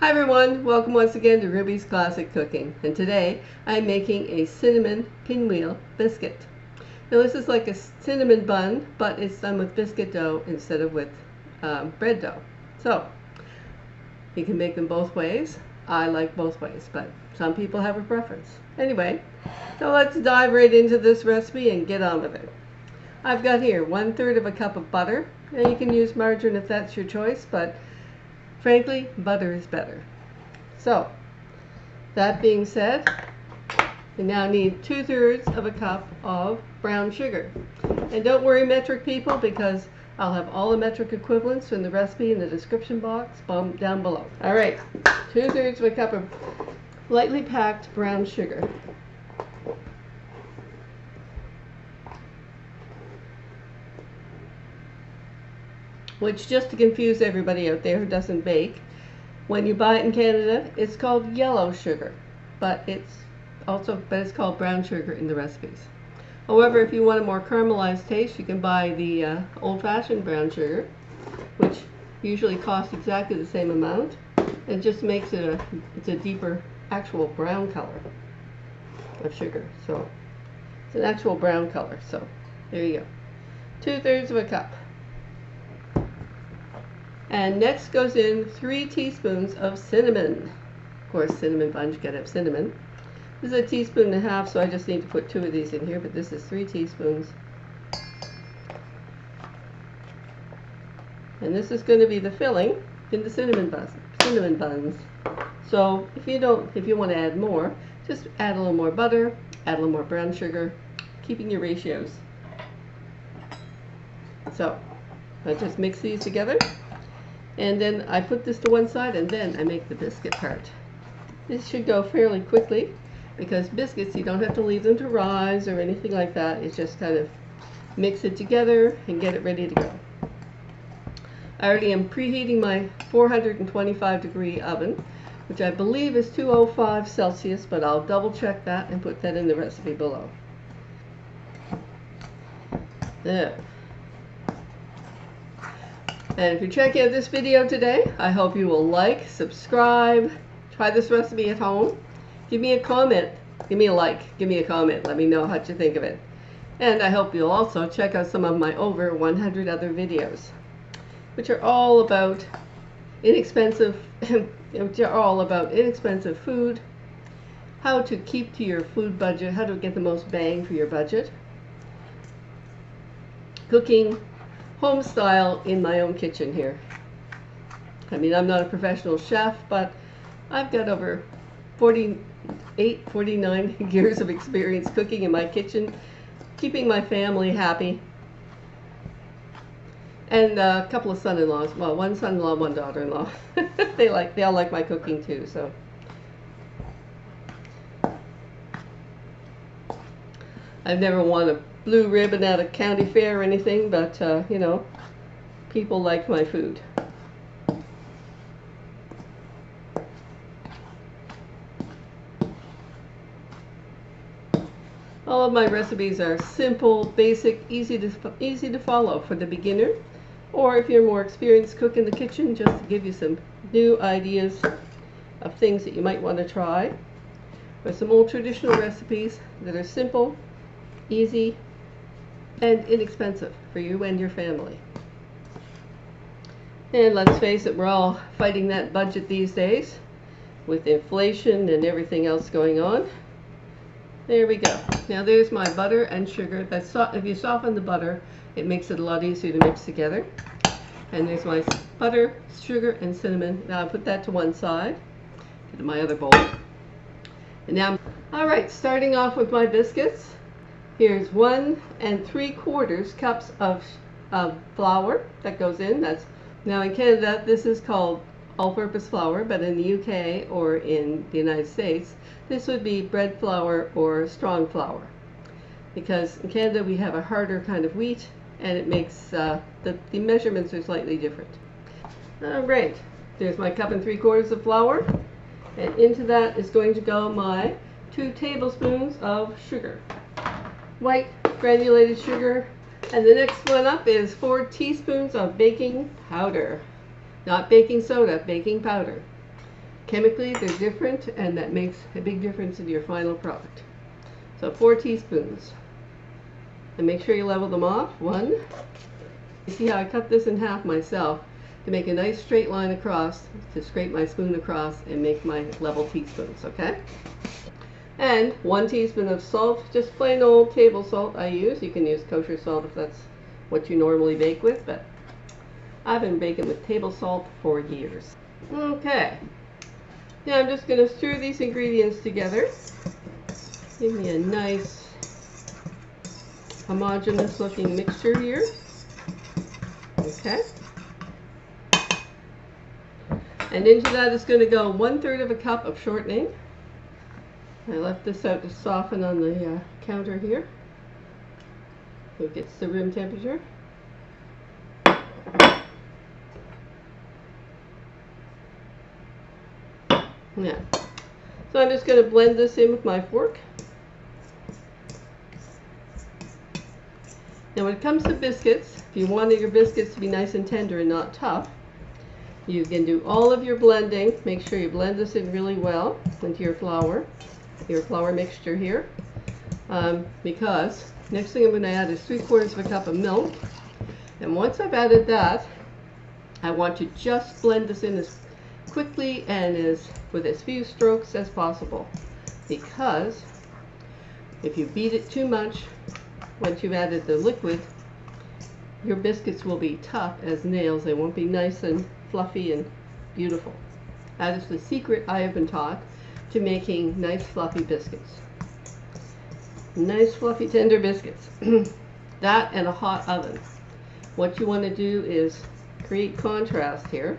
Hi everyone, welcome once again to Ruby's Classic Cooking, and today I'm making a cinnamon pinwheel biscuit. Now this is like a cinnamon bun, but it's done with biscuit dough instead of with bread dough. So you can make them both ways. I like both ways, but some people have a preference. Anyway, so let's dive right into this recipe and get on with it. I've got here 1/3 of a cup of butter, and you can use margarine if that's your choice, but frankly, butter is better. So, that being said, we now need 2/3 of a cup of brown sugar. And don't worry, metric people, because I'll have all the metric equivalents in the recipe in the description box down below. All right, 2/3 of a cup of lightly packed brown sugar. Which, just to confuse everybody out there who doesn't bake, when you buy it in Canada, it's called yellow sugar, but it's called brown sugar in the recipes. However, if you want a more caramelized taste, you can buy the old-fashioned brown sugar, which usually costs exactly the same amount. It just makes it a deeper, actual brown color of sugar. So it's an actual brown color. So there you go, 2/3 of a cup. And next goes in 3 teaspoons of cinnamon. Of course, cinnamon buns, you gotta have cinnamon. This is 1.5 teaspoons, so I just need to put 2 of these in here, but this is 3 teaspoons. And this is going to be the filling in the cinnamon buns. So if you want to add more, just add a little more butter, add a little more brown sugar, keeping your ratios. So I just mix these together. And then I put this to one side, and then I make the biscuit part. This should go fairly quickly, because biscuits, you don't have to leave them to rise or anything like that. It's just kind of mix it together and get it ready to go. I already am preheating my 425-degree oven, which I believe is 205 Celsius, but I'll double check that and put that in the recipe below. There. And if you're checking out this video today, I hope you will like, subscribe, try this recipe at home. Give me a comment, give me a like, give me a comment, let me know how you think of it. And I hope you'll also check out some of my over 100 other videos, which are all about inexpensive food, how to keep to your food budget, how to get the most bang for your budget, cooking home style in my own kitchen here. I mean, I'm not a professional chef, but I've got over 49 years of experience cooking in my kitchen, keeping my family happy, and a couple of son-in-laws. Well, one son-in-law, one daughter-in-law. they all like my cooking too. So I've never won a blue ribbon at a county fair or anything, but you know, people like my food. All of my recipes are simple, basic, easy to follow for the beginner, or if you're more experienced cook in the kitchen, just to give you some new ideas of things that you might want to try, or some old traditional recipes that are simple, easy, and inexpensive for you and your family. And let's face it, we're all fighting that budget these days with inflation and everything else going on. There we go. Now there's my butter and sugar. If you soften the butter, it makes it a lot easier to mix together. And there's my butter, sugar, and cinnamon. Now I put that to one side. Get in my other bowl. And now, all right, starting off with my biscuits. Here's 1 3/4 cups of flour that goes in. Now in Canada, this is called all-purpose flour, but in the UK or in the United States, this would be bread flour or strong flour. Because in Canada, we have a harder kind of wheat, and it makes the measurements are slightly different. All right, there's my 1 3/4 of flour, and into that is going to go my 2 tablespoons of sugar. White granulated sugar, and the next one up is 4 teaspoons of baking powder. Not baking soda, baking powder. Chemically, they're different, and that makes a big difference in your final product. So 4 teaspoons. And make sure you level them off. 1. You see how I cut this in half myself to make a nice straight line across, to scrape my spoon across and make my level teaspoons, okay? And 1 teaspoon of salt, just plain old table salt I use. You can use kosher salt if that's what you normally bake with, but I've been baking with table salt for years. Okay, now I'm just going to stir these ingredients together. Give me a nice homogeneous looking mixture here. Okay. And into that is going to go 1/3 of a cup of shortening. I left this out to soften on the counter here, so it gets to room temperature. Yeah. So I'm just going to blend this in with my fork. Now when it comes to biscuits, if you wanted your biscuits to be nice and tender and not tough, you can do all of your blending. Make sure you blend this in really well into your flour mixture here. Because next thing I'm going to add is 3/4 of a cup of milk. And once I've added that, I want to just blend this in as quickly and with as few strokes as possible. Because if you beat it too much, once you've added the liquid, your biscuits will be tough as nails. They won't be nice and fluffy and beautiful. That is the secret I have been taught to making nice fluffy biscuits. Nice fluffy tender biscuits. That and a hot oven. What you want to do is create contrast here.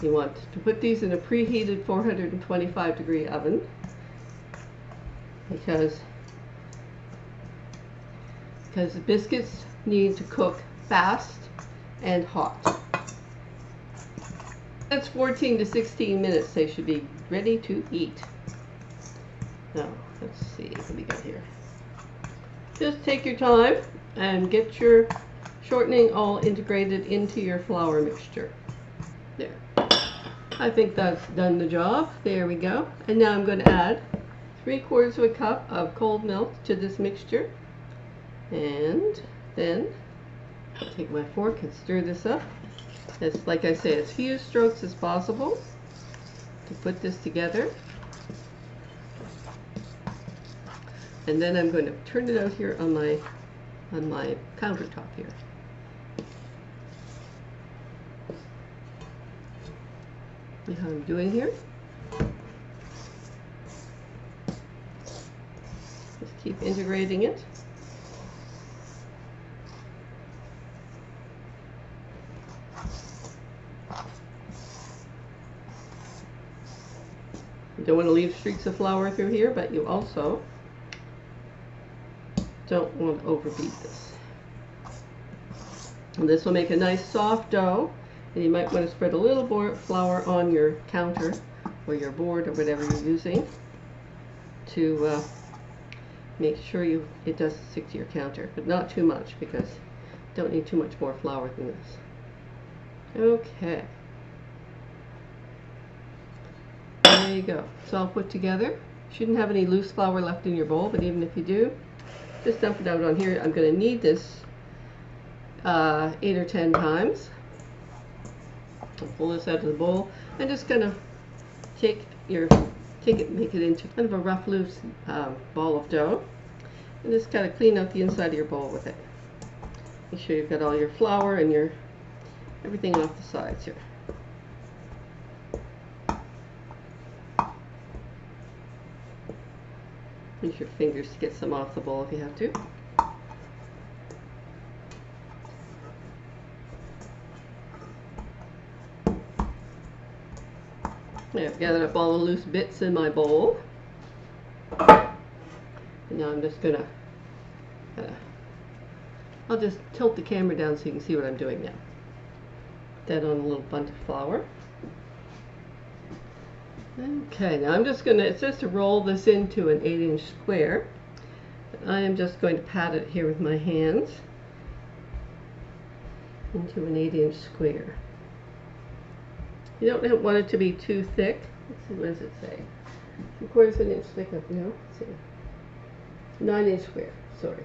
You want to put these in a preheated 425-degree oven because the biscuits need to cook fast and hot. That's 14 to 16 minutes. They should be ready to eat. Now, let's see what we got here. Just take your time and get your shortening all integrated into your flour mixture. There. I think that's done the job. There we go. And now I'm going to add 3/4 of a cup of cold milk to this mixture. And then I'll take my fork and stir this up. As, like I say, as few strokes as possible to put this together. And then I'm going to turn it out here on my countertop here. See how I'm doing here? Just keep integrating it. You don't want to leave streaks of flour through here, but you also don't want to overbeat this. And this will make a nice soft dough, and you might want to spread a little more flour on your counter or your board or whatever you're using to make sure it doesn't stick to your counter, but not too much because you don't need too much more flour than this. Okay. There you go. It's all put together. Shouldn't have any loose flour left in your bowl, but even if you do, just dump it out on here. I'm going to knead this 8 or 10 times. I'll pull this out of the bowl and just kind of make it into kind of a rough, loose ball of dough, and just kind of clean out the inside of your bowl with it. Make sure you've got all your flour and everything off the sides here. Use your fingers to get some off the bowl if you have to. Now I've gathered up all the loose bits in my bowl. And now I'm just gonna, I'll just tilt the camera down so you can see what I'm doing now. Put that on a little bunch of flour. Okay, now I'm just gonna, it says to roll this into an 8-inch square. I am just going to pat it here with my hands into an 8-inch square. You don't want it to be too thick. Let's see, what does it say? 3/4 of an inch thick. No, let's see. 9-inch square, sorry.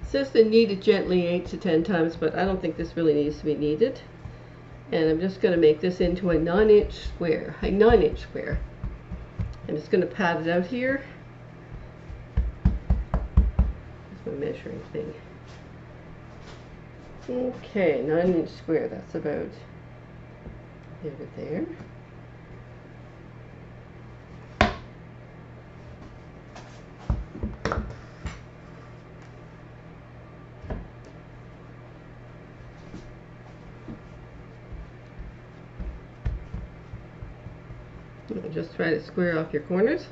It says to knead it gently 8 to 10 times, but I don't think this really needs to be kneaded. And I'm just going to make this into a 9-inch square. I'm just going to pat it out here. That's my measuring thing. Okay, 9-inch square. That's about over there. Just try to square off your corners.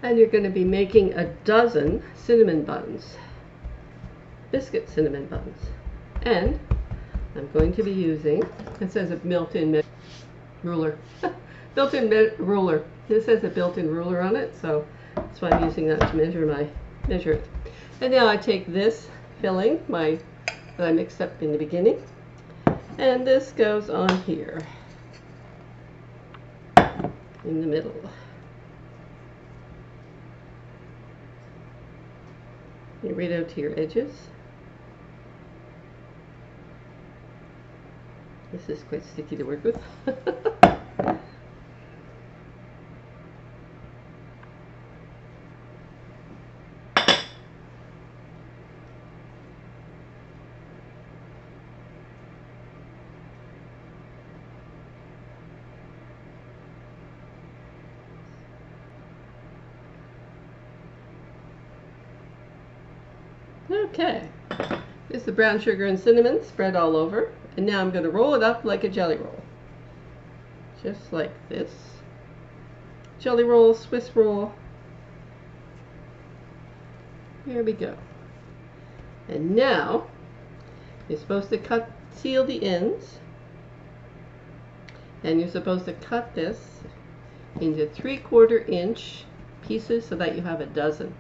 And you're going to be making a dozen cinnamon buns, biscuit cinnamon buns. And I'm going to be using, it says a built-in ruler, built-in ruler. This has a built-in ruler on it, so that's why I'm using that to measure it. And now I take this filling, that I mixed up in the beginning, and this goes on here in the middle. You right out to your edges. This is quite sticky to work with. Okay, here's the brown sugar and cinnamon spread all over, and now I'm going to roll it up like a jelly roll. Just like this. Jelly roll, Swiss roll. Here we go. And now, you're supposed to seal the ends, and you're supposed to cut this into 3/4 inch pieces so that you have a dozen.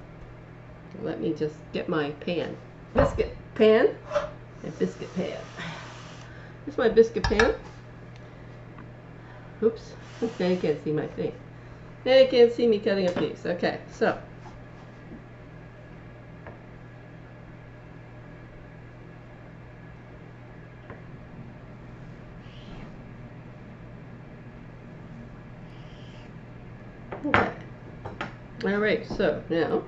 Let me just get my pan. Biscuit pan. A biscuit pan. Here's my biscuit pan. Oops. Now you can't see my thing. Now you can't see me cutting a piece. Okay, so. Okay. Alright, so now.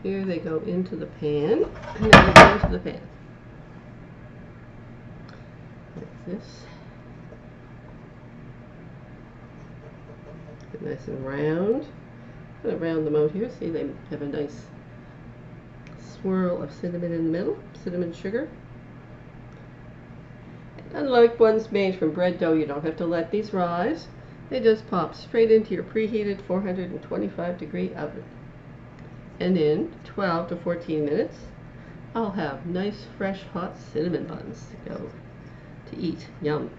Here they go into the pan, and then they go into the pan. Like this. Get nice and round. I'm going to round them out here. See, they have a nice swirl of cinnamon in the middle, cinnamon sugar. And unlike ones made from bread dough, you don't have to let these rise. They just pop straight into your preheated 425-degree oven. And in 12 to 14 minutes, I'll have nice, fresh, hot cinnamon buns to go to eat. Yum.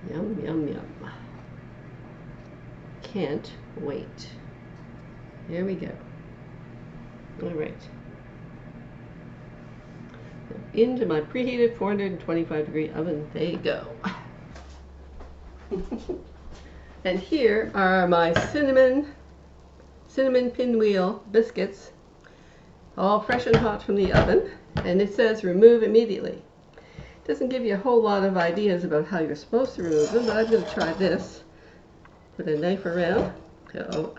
Yum, yum, yum. Can't wait. Here we go. All right. Into my preheated 425-degree oven they go. And here are my cinnamon pinwheel biscuits, all fresh and hot from the oven, and it says remove immediately. It doesn't give you a whole lot of ideas about how you're supposed to remove them, but I'm going to try this. Put a knife around. So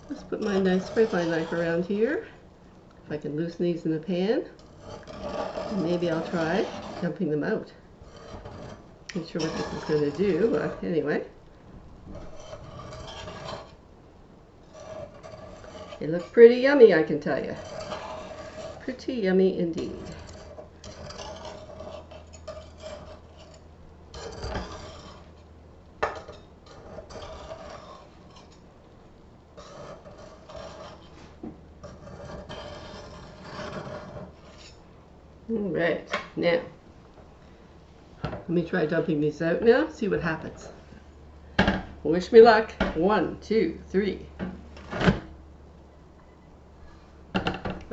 let's put my knife, spread my knife around here. If I can loosen these in the pan. Maybe I'll try dumping them out. Not sure what this is going to do, but anyway. They look pretty yummy, I can tell you. Pretty yummy indeed. All right, now Let me try dumping these out now, see what happens. Wish me luck. 1, 2, 3.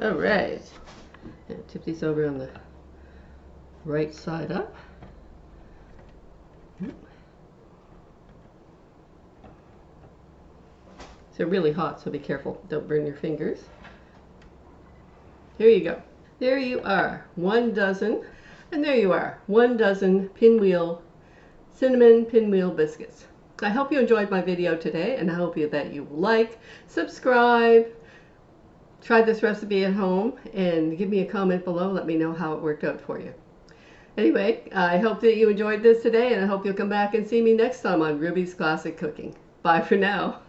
All right. And tip these over on the right side up. They're really hot, so be careful. Don't burn your fingers. There you go. There you are. 1 dozen. And there you are. 1 dozen cinnamon pinwheel biscuits. I hope you enjoyed my video today, and I hope that you like, subscribe, try this recipe at home, and give me a comment below. Let me know how it worked out for you. Anyway, I hope that you enjoyed this today, and I hope you'll come back and see me next time on Ruby's Classic Cooking. Bye for now.